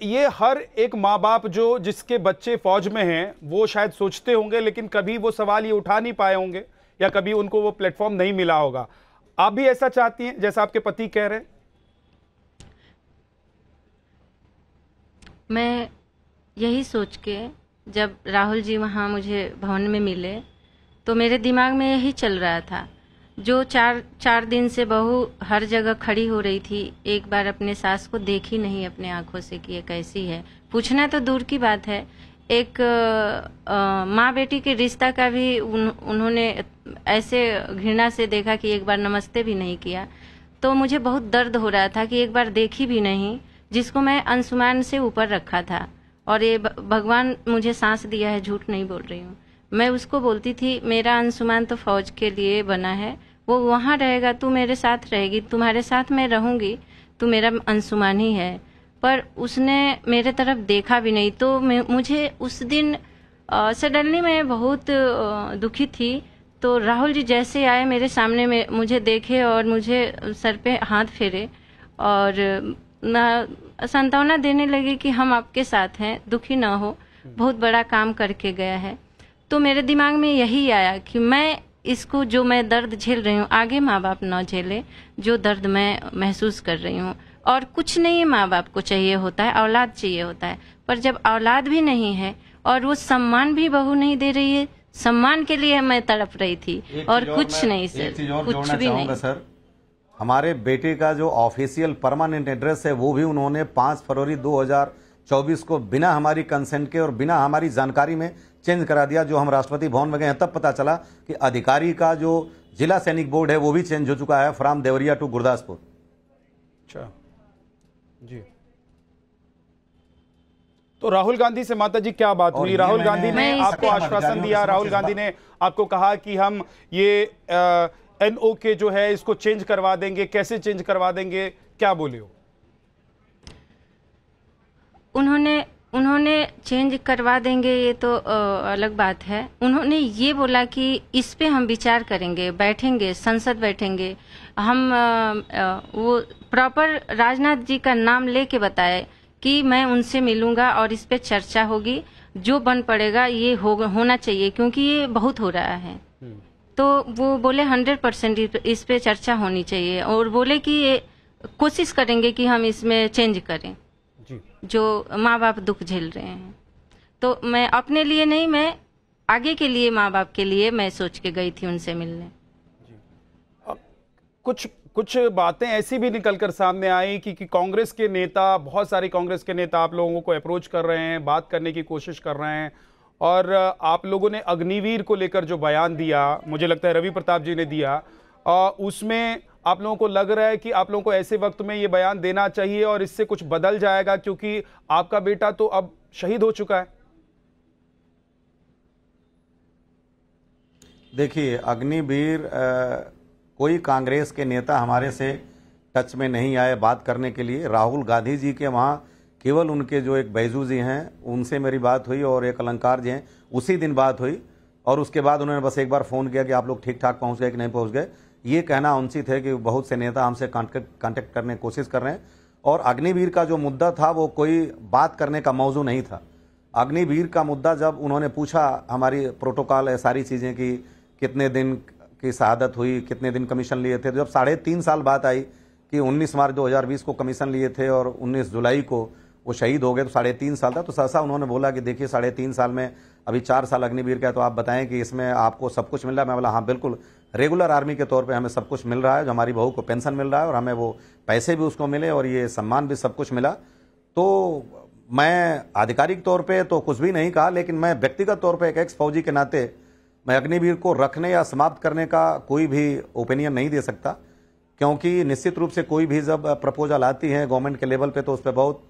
ये हर एक माँ बाप जो जिसके बच्चे फौज में हैं वो शायद सोचते होंगे, लेकिन कभी वो सवाल ये उठा नहीं पाए होंगे या कभी उनको वो प्लेटफॉर्म नहीं मिला होगा। आप भी ऐसा चाहती हैं जैसा आपके पति कह रहे हैं? मैं यही सोच के जब राहुल जी वहाँ मुझे भवन में मिले तो मेरे दिमाग में यही चल रहा था। जो चार दिन से बहू हर जगह खड़ी हो रही थी, एक बार अपने सास को देखी नहीं अपने आंखों से कि ये कैसी है। पूछना तो दूर की बात है, एक माँ बेटी के रिश्ता का भी उन्होंने ऐसे घृणा से देखा कि एक बार नमस्ते भी नहीं किया। तो मुझे बहुत दर्द हो रहा था कि एक बार देखी भी नहीं, जिसको मैं अंशुमान से ऊपर रखा था। और ये भगवान मुझे सांस दिया है, झूठ नहीं बोल रही हूँ। मैं उसको बोलती थी मेरा अंशुमान तो फौज के लिए बना है, वो वहाँ रहेगा, तू मेरे साथ रहेगी, तुम्हारे साथ मैं रहूँगी, तू मेरा अंशुमान ही है। पर उसने मेरे तरफ देखा भी नहीं। तो मुझे उस दिन सडनली मैं बहुत दुखी थी। तो राहुल जी जैसे आए मेरे सामने में, मुझे देखे और मुझे सर पे हाथ फेरे और सांत्वना देने लगे कि हम आपके साथ हैं, दुखी ना हो, बहुत बड़ा काम करके गया है। तो मेरे दिमाग में यही आया कि मैं इसको, जो मैं दर्द झेल रही हूँ, आगे माँ बाप ना झेले जो दर्द मैं महसूस कर रही हूँ। और कुछ नहीं माँ बाप को चाहिए होता है, औलाद चाहिए होता है। पर जब औलाद भी नहीं है और वो सम्मान भी बहू नहीं दे रही है, सम्मान के लिए मैं तड़प रही थी और कुछ नहीं सर, कुछ भी नहीं। सर, हमारे बेटे का जो ऑफिशियल परमानेंट एड्रेस है वो भी उन्होंने 5 फरवरी 2024 को बिना हमारी कंसेंट के और बिना हमारी जानकारी में चेंज करा दिया। जो हम राष्ट्रपति भवन में गए हैं तब पता चला कि अधिकारी का जो जिला सैनिक बोर्ड है वो भी चेंज हो चुका है, फ्रॉम देवरिया टू गुरदासपुर। अच्छा जी। तो राहुल गांधी से माता जी क्या बात हुई? राहुल गांधी ने आपको आश्वासन दिया, राहुल गांधी ने आपको कहा कि हम ये NOK जो है इसको चेंज करवा देंगे, कैसे चेंज करवा देंगे, क्या बोले हो? उन्होंने चेंज करवा देंगे ये तो अलग बात है। उन्होंने ये बोला कि इस पे हम विचार करेंगे, बैठेंगे, संसद बैठेंगे। हम वो प्रॉपर राजनाथ जी का नाम लेके बताए कि मैं उनसे मिलूंगा और इस पे चर्चा होगी, जो बन पड़ेगा ये होना चाहिए, क्योंकि ये बहुत हो रहा है। तो वो बोले 100% इस पे चर्चा होनी चाहिए और बोले कि ये कोशिश करेंगे कि हम इसमें चेंज करें जी। जो माँ बाप दुख झेल रहे हैं। तो मैं अपने लिए नहीं, मैं आगे के लिए, माँ बाप के लिए मैं सोच के गई थी उनसे मिलने जी। कुछ बातें ऐसी भी निकलकर सामने आई कि कांग्रेस के नेता, बहुत सारे कांग्रेस के नेता आप लोगों को अप्रोच कर रहे हैं, बात करने की कोशिश कर रहे हैं। और आप लोगों ने अग्निवीर को लेकर जो बयान दिया, मुझे लगता है रवि प्रताप जी ने दिया, उसमें आप लोगों को लग रहा है कि आप लोगों को ऐसे वक्त में ये बयान देना चाहिए और इससे कुछ बदल जाएगा, क्योंकि आपका बेटा तो अब शहीद हो चुका है। देखिए, अग्निवीर कोई कांग्रेस के नेता हमारे से टच में नहीं आए बात करने के लिए। राहुल गांधी जी के वहाँ केवल उनके जो एक बैजू जी हैं उनसे मेरी बात हुई और एक अलंकार जी हैं, उसी दिन बात हुई। और उसके बाद उन्होंने बस एक बार फ़ोन किया कि आप लोग ठीक ठाक पहुँच गए कि नहीं पहुँच गए। ये कहना उनसे थे कि बहुत से नेता हमसे कांटेक्ट करने की कोशिश कर रहे हैं। और अग्निवीर का जो मुद्दा था वो कोई बात करने का मौजू नहीं था। अग्निवीर का मुद्दा जब उन्होंने पूछा, हमारी प्रोटोकॉल है, सारी चीज़ें कि कितने दिन की शहादत हुई, कितने दिन कमीशन लिए थे, तो जब 3.5 साल बात आई कि 19 मार्च 2020 को कमीशन लिए थे और 19 जुलाई को वो शहीद हो गए, तो 3.5 साल था। तो सहसा उन्होंने बोला कि देखिए 3.5 साल में अभी 4 साल अग्निवीर का है, तो आप बताएं कि इसमें आपको सब कुछ मिल रहा है। मैं बोला हाँ बिल्कुल, रेगुलर आर्मी के तौर पे हमें सब कुछ मिल रहा है, जो हमारी बहू को पेंशन मिल रहा है और हमें वो पैसे भी उसको मिले और ये सम्मान भी सब कुछ मिला। तो मैं आधिकारिक तौर पे तो कुछ भी नहीं कहा, लेकिन मैं व्यक्तिगत तौर पे एक एक्स फौजी के नाते मैं अग्निवीर को रखने या समाप्त करने का कोई भी ओपिनियन नहीं दे सकता, क्योंकि निश्चित रूप से कोई भी जब प्रपोजल आती है गवर्नमेंट के लेवल पे तो उस पर बहुत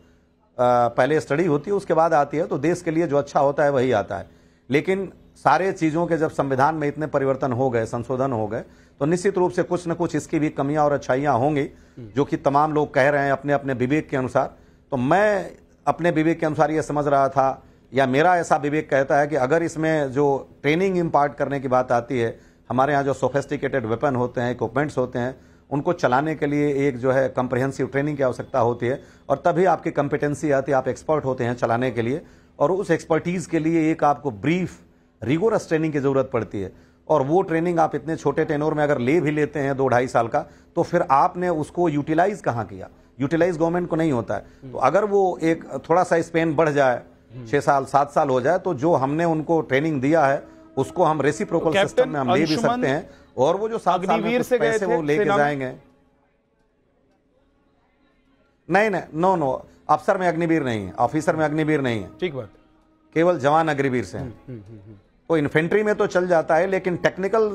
पहले स्टडी होती है, उसके बाद आती है, तो देश के लिए जो अच्छा होता है वही आता है। लेकिन सारे चीज़ों के जब संविधान में इतने परिवर्तन हो गए, संशोधन हो गए, तो निश्चित रूप से कुछ न कुछ इसकी भी कमियां और अच्छाइयां होंगी, जो कि तमाम लोग कह रहे हैं अपने अपने विवेक के अनुसार। तो मैं अपने विवेक के अनुसार ये समझ रहा था, या मेरा ऐसा विवेक कहता है कि अगर इसमें जो ट्रेनिंग इम्पार्ट करने की बात आती है, हमारे यहाँ जो सोफिस्टिकेटेड वेपन होते हैं, इक्विपमेंट्स होते हैं, उनको चलाने के लिए एक जो है कंप्रिहेंसिव ट्रेनिंग की आवश्यकता होती है, और तभी आपकी कंपिटेंसी आती है, आप एक्सपर्ट होते हैं चलाने के लिए। और उस एक्सपर्टीज के लिए एक आपको ब्रीफ रिगोरस ट्रेनिंग की जरूरत पड़ती है, और वो ट्रेनिंग आप इतने छोटे टेनोर में अगर ले भी लेते हैं 2-2.5 साल का, तो फिर आपने उसको यूटिलाइज कहाँ किया? यूटिलाइज गवर्नमेंट को नहीं होता है। तो अगर वो एक थोड़ा सा स्पेन बढ़ जाए, 6 साल 7 साल हो जाए, तो जो हमने उनको ट्रेनिंग दिया है उसको हम रेसिप्रोकल सिस्टम में हम ले भी सकते हैं, और वो जो 7 साल में कुछ पैसे वो लेके जाएंगे। नहीं, नो, अफसर में अग्निवीर नहीं है, ऑफिसर में अग्निवीर नहीं है। ठीक बात, केवल जवान अग्निवीर से हैं। तो इन्फेंट्री में तो चल जाता है, लेकिन टेक्निकल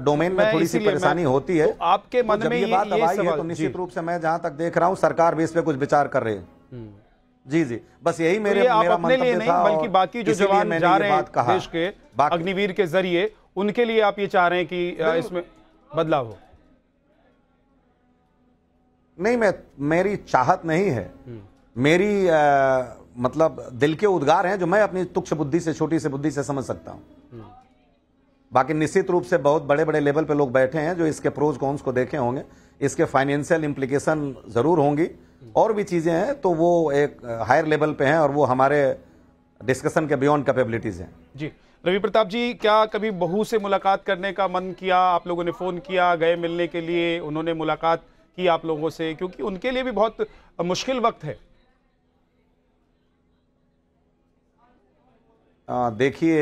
डोमेन में थोड़ी सी परेशानी होती है। तो आपके मन में ये बात अब आई है, तो निश्चित रूप से मैं जहां तक देख रहा हूं सरकार भी इस पे कुछ विचार कर रही है। जी, बस यही मेरा मंतव्य था। बल्कि बाकी जो जवान जा रहे हैं देश के अग्निवीर के जरिए, उनके लिए आप ये चाह रहे हैं कि इसमें बदलाव हो? नहीं, मेरी चाहत नहीं है, मेरी मतलब दिल के उद्गार हैं जो मैं अपनी तुच्छ बुद्धि से, छोटी सी बुद्धि से समझ सकता हूं। बाकी निश्चित रूप से बहुत बड़े बड़े लेवल पे लोग बैठे हैं जो इसके प्रोज कॉन्स को देखे होंगे, इसके फाइनेंशियल इंप्लीकेशन जरूर होंगी, और भी चीजें हैं, तो वो एक हायर लेवल पे हैं, और वो हमारे डिस्कशन के बियॉन्ड कैपेबिलिटीज हैं। जी, रवि प्रताप जी, क्या कभी बहू से मुलाकात करने का मन किया? आप लोगों ने फोन किया, गए मिलने के लिए, उन्होंने मुलाकात की आप लोगों से? क्योंकि उनके लिए भी बहुत मुश्किल वक्त है। देखिए,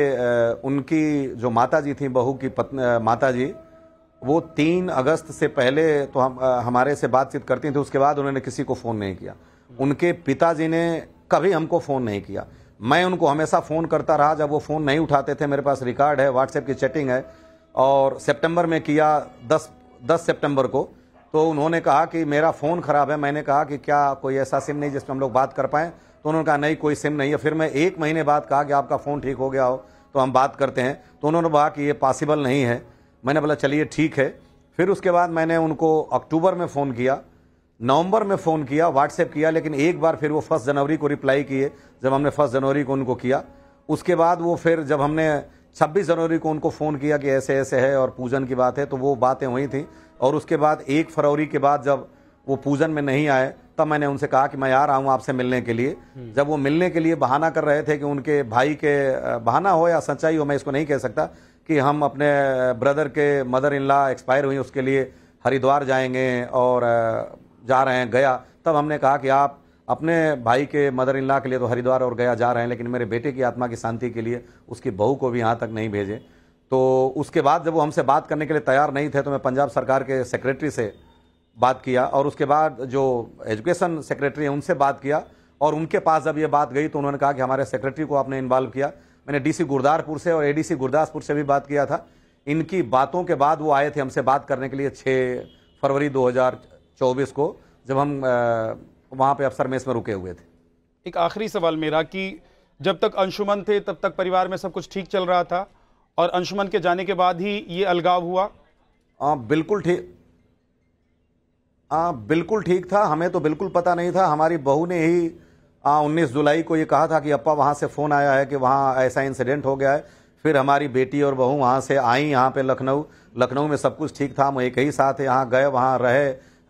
उनकी जो माता जी थी, बहू की पत्नी माता जी, वो 3 अगस्त से पहले तो हमारे से बातचीत करती थी, उसके बाद उन्होंने किसी को फ़ोन नहीं किया। उनके पिताजी ने कभी हमको फ़ोन नहीं किया, मैं उनको हमेशा फ़ोन करता रहा, जब वो फ़ोन नहीं उठाते थे मेरे पास रिकॉर्ड है, व्हाट्सएप की चैटिंग है। और सितंबर में किया 10 सितंबर को, तो उन्होंने कहा कि मेरा फ़ोन ख़राब है। मैंने कहा कि क्या कोई ऐसा सिम नहीं जिस पर हम लोग बात कर पाएँ? तो उन्होंने कहा नहीं, कोई सिम नहीं है। फिर मैं 1 महीने बाद कहा कि आपका फ़ोन ठीक हो गया हो तो हम बात करते हैं, तो उन्होंने कहा कि ये पॉसिबल नहीं है। मैंने बोला चलिए ठीक है। फिर उसके बाद मैंने उनको अक्टूबर में फ़ोन किया, नवंबर में फ़ोन किया, व्हाट्सएप किया, लेकिन एक बार फिर वो 1 जनवरी को रिप्लाई किए, जब हमने 1 जनवरी को उनको किया। उसके बाद वो फिर जब हमने 26 जनवरी को उनको फ़ोन किया कि ऐसे ऐसे है और पूजन की बात है, तो वो बातें हुई थी। और उसके बाद 1 फरवरी के बाद जब वो पूजन में नहीं आए, तब मैंने उनसे कहा कि मैं आ रहा हूँ आपसे मिलने के लिए। जब वो मिलने के लिए बहाना कर रहे थे कि उनके भाई के, बहाना हो या सच्चाई हो मैं इसको नहीं कह सकता, कि हम अपने ब्रदर के मदर इन लॉ एक्सपायर हुई उसके लिए हरिद्वार जाएंगे और जा रहे हैं गया, तब हमने कहा कि आप अपने भाई के मदर इन लॉ के लिए तो हरिद्वार और गया जा रहे हैं, लेकिन मेरे बेटे की आत्मा की शांति के लिए उसकी बहू को भी यहाँ तक नहीं भेजे। तो उसके बाद जब वो हमसे बात करने के लिए तैयार नहीं थे, तो मैं पंजाब सरकार के सेक्रेटरी से बात किया, और उसके बाद जो एजुकेशन सेक्रेटरी है उनसे बात किया, और उनके पास जब ये बात गई तो उन्होंने कहा कि हमारे सेक्रेटरी को आपने इन्वॉल्व किया। मैंने डीसी गुरदासपुर से और एडीसी गुरदासपुर से भी बात किया था। इनकी बातों के बाद वो आए थे हमसे बात करने के लिए 6 फरवरी 2024 को, जब हम वहाँ पे अफसर मेस में रुके हुए थे। एक आखिरी सवाल मेरा, कि जब तक अंशुमन थे तब तक परिवार में सब कुछ ठीक चल रहा था, और अंशुमन के जाने के बाद ही ये अलगाव हुआ? बिल्कुल ठीक, बिल्कुल ठीक था। हमें तो बिल्कुल पता नहीं था। हमारी बहू ने ही 19 जुलाई को ये कहा था कि अप्पा वहाँ से फ़ोन आया है कि वहाँ ऐसा इंसिडेंट हो गया है। फिर हमारी बेटी और बहू वहाँ से आई यहाँ पे लखनऊ में सब कुछ ठीक था। हम एक ही साथ यहाँ गए, वहाँ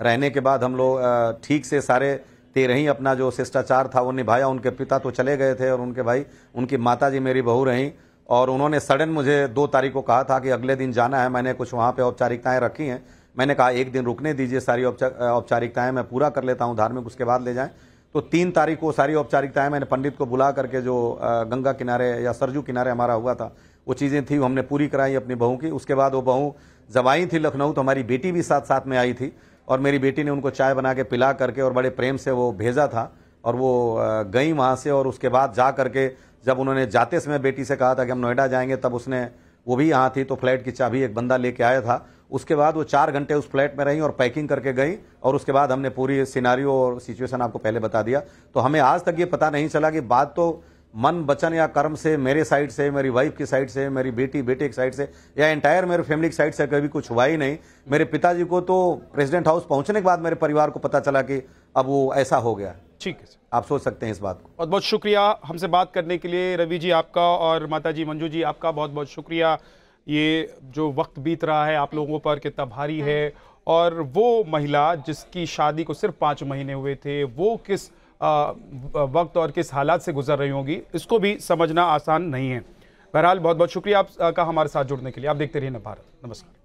रहने के बाद हम लोग ठीक से सारे 13 ही अपना जो शिष्टाचार था वो निभाया। उनके पिता तो चले गए थे और उनके भाई, उनकी माता जी मेरी बहू रहीं, और उन्होंने सडन मुझे 2 तारीख को कहा था कि अगले दिन जाना है। मैंने कुछ वहाँ पे औपचारिकताएं रखी हैं, मैंने कहा 1 दिन रुकने दीजिए, सारी औपचारिकताएं मैं पूरा कर लेता हूँ धार्मिक, उसके बाद ले जाएं। तो 3 तारीख को सारी औपचारिकताएं मैंने पंडित को बुला करके, जो गंगा किनारे या सरजू किनारे हमारा हुआ था, वो चीज़ें थी, हमने पूरी कराई अपनी बहू की। उसके बाद वो बहू जब आई थी लखनऊ, तो हमारी बेटी भी साथ साथ में आई थी, और मेरी बेटी ने उनको चाय बना के पिला करके और बड़े प्रेम से वो भेजा था, और वो गई वहाँ से। और उसके बाद जा करके जब उन्होंने जाते समय बेटी से कहा था कि हम नोएडा जाएंगे, तब उसने, वो भी यहाँ थी, तो फ्लैट की चाबी एक बंदा लेके आया था। उसके बाद वो 4 घंटे उस फ्लैट में रही और पैकिंग करके गई, और उसके बाद हमने पूरी सिनारियो और सिचुएशन आपको पहले बता दिया। तो हमें आज तक ये पता नहीं चला कि बात तो मन वचन या कर्म से, मेरे साइड से, मेरी वाइफ की साइड से, मेरी बेटे की साइड से, या एंटायर मेरे फैमिली की साइड से कभी कुछ हुआ ही नहीं। मेरे पिताजी को तो प्रेसिडेंट हाउस पहुंचने के बाद मेरे परिवार को पता चला कि अब वो ऐसा हो गया। ठीक है, आप सोच सकते हैं इस बात को। बहुत बहुत शुक्रिया हमसे बात करने के लिए रवि जी आपका, और माता जी मंजू जी आपका बहुत बहुत शुक्रिया। ये जो वक्त बीत रहा है आप लोगों पर कितना भारी है, और वो महिला जिसकी शादी को सिर्फ 5 महीने हुए थे, वो किस वक्त और किस हालात से गुजर रही होंगी, इसको भी समझना आसान नहीं है। बहरहाल बहुत बहुत शुक्रिया आपका हमारे साथ जुड़ने के लिए। आप देखते रहिए नवभारत। नमस्कार।